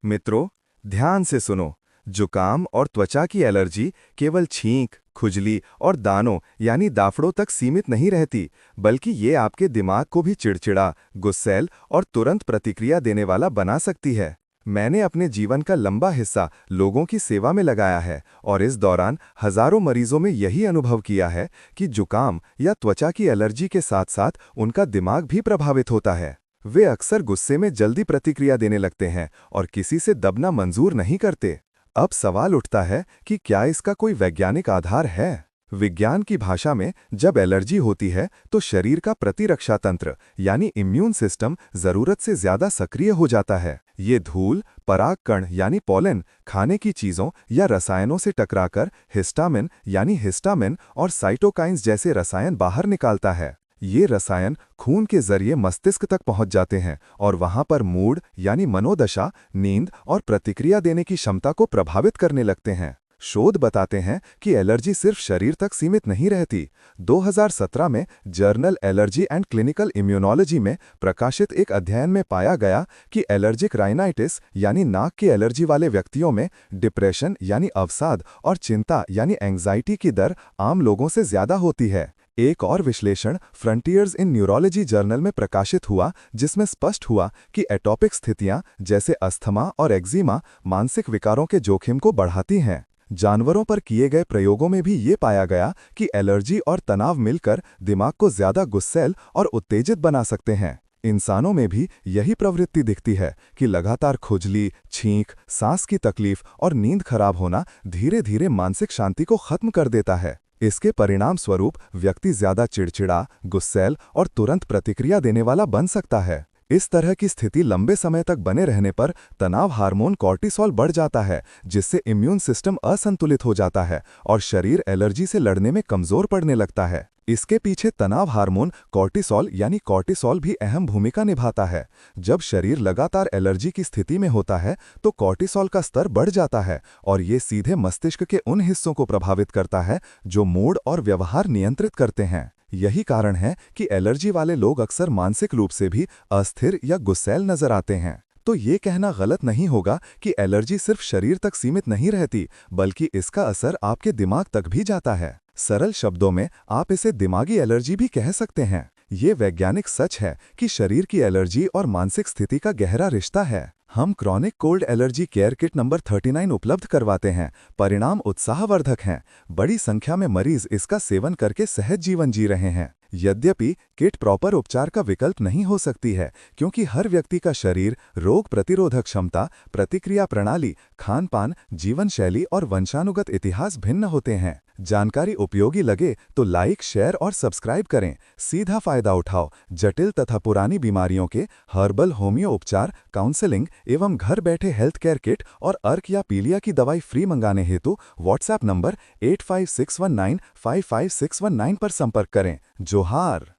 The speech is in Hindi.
मित्रों, ध्यान से सुनो। जुकाम और त्वचा की एलर्जी केवल छींक, खुजली और दानों यानी दाफड़ों तक सीमित नहीं रहती, बल्कि ये आपके दिमाग को भी चिड़चिड़ा, गुस्सैल और तुरंत प्रतिक्रिया देने वाला बना सकती है। मैंने अपने जीवन का लंबा हिस्सा लोगों की सेवा में लगाया है और इस दौरान हजारों मरीजों में यही अनुभव किया है कि जुकाम या त्वचा की एलर्जी के साथ-साथ उनका दिमाग भी प्रभावित होता है। वे अक्सर गुस्से में जल्दी प्रतिक्रिया देने लगते हैं और किसी से दबना मंजूर नहीं करते। अब सवाल उठता है कि क्या इसका कोई वैज्ञानिक आधार है? विज्ञान की भाषा में जब एलर्जी होती है तो शरीर का प्रतिरक्षा तंत्र यानी इम्यून सिस्टम जरूरत से ज्यादा सक्रिय हो जाता है। ये धूल, परागकण यानी पॉलन, खाने की चीजों या रसायनों से टकराकर हिस्टामिन यानी हिस्टामिन और साइटोकाइन्स जैसे रसायन बाहर निकालता है। ये रसायन खून के जरिए मस्तिष्क तक पहुंच जाते हैं और वहां पर मूड यानी मनोदशा, नींद और प्रतिक्रिया देने की क्षमता को प्रभावित करने लगते हैं। शोध बताते हैं कि एलर्जी सिर्फ शरीर तक सीमित नहीं रहती। 2017 में journal allergy and clinical immunology में प्रकाशित एक अध्ययन में पाया गया कि एलर्जिक राइनाइटिस यानी नाक की एलर्जी वाले व्यक्तियों में डिप्रेशन यानी अवसाद और चिंता यानी एंग्जाइटी की दर आम लोगों से ज्यादा होती है। एक और विश्लेषण फ्रंटियर्स इन न्यूरोलॉजी जर्नल में प्रकाशित हुआ, जिसमें स्पष्ट हुआ कि एटोपिक स्थितियां जैसे अस्थमा और एक्जिमा मानसिक विकारों के जोखिम को बढ़ाती हैं। जानवरों पर किए गए प्रयोगों में भी ये पाया गया कि एलर्जी और तनाव मिलकर दिमाग को ज्यादा गुस्सैल और उत्तेजित बना सकते हैं। इंसानों में भी यही प्रवृत्ति दिखती है कि लगातार खुजली, छींक, सांस की तकलीफ और नींद खराब होना धीरे धीरे मानसिक शांति को खत्म कर देता है। इसके परिणाम स्वरूप व्यक्ति ज्यादा चिड़चिड़ा, गुस्सैल और तुरंत प्रतिक्रिया देने वाला बन सकता है। इस तरह की स्थिति लंबे समय तक बने रहने पर तनाव हार्मोन कॉर्टिसोल बढ़ जाता है, जिससे इम्यून सिस्टम असंतुलित हो जाता है और शरीर एलर्जी से लड़ने में कमजोर पड़ने लगता है। इसके पीछे तनाव हार्मोन कॉर्टिसोल यानी कॉर्टिसोल भी अहम भूमिका निभाता है। जब शरीर लगातार एलर्जी की स्थिति में होता है तो कॉर्टिसोल का स्तर बढ़ जाता है और ये सीधे मस्तिष्क के उन हिस्सों को प्रभावित करता है जो मूड और व्यवहार नियंत्रित करते हैं। यही कारण है कि एलर्जी वाले लोग अक्सर मानसिक रूप से भी अस्थिर या गुस्सैल नजर आते हैं। तो ये कहना गलत नहीं होगा कि एलर्जी सिर्फ शरीर तक सीमित नहीं रहती, बल्कि इसका असर आपके दिमाग तक भी जाता है। सरल शब्दों में आप इसे दिमागी एलर्जी भी कह सकते हैं। ये वैज्ञानिक सच है कि शरीर की एलर्जी और मानसिक स्थिति का गहरा रिश्ता है। हम chronic cold allergy care kit number 39 उपलब्ध करवाते हैं। परिणाम उत्साहवर्धक हैं। बड़ी संख्या में मरीज इसका सेवन करके सहज जीवन जी रहे हैं। यद्यपि किट प्रॉपर उपचार का विकल्प नहीं हो सकती है, क्योंकि हर व्यक्ति का शरीर, रोग प्रतिरोधक क्षमता, प्रतिक्रिया प्रणाली, खान पान, जीवन शैली और वंशानुगत इतिहास भिन्न होते हैं। जानकारी उपयोगी लगे तो लाइक, शेयर और सब्सक्राइब करें। सीधा फायदा उठाओ। जटिल तथा पुरानी बीमारियों के हर्बल, होम्यो उपचार, काउंसलिंग एवं घर बैठे हेल्थ केयर किट और अर्क या पीलिया की दवाई फ्री मंगाने हेतु व्हाट्सएप नंबर 8561955619 पर संपर्क करें। जोहार।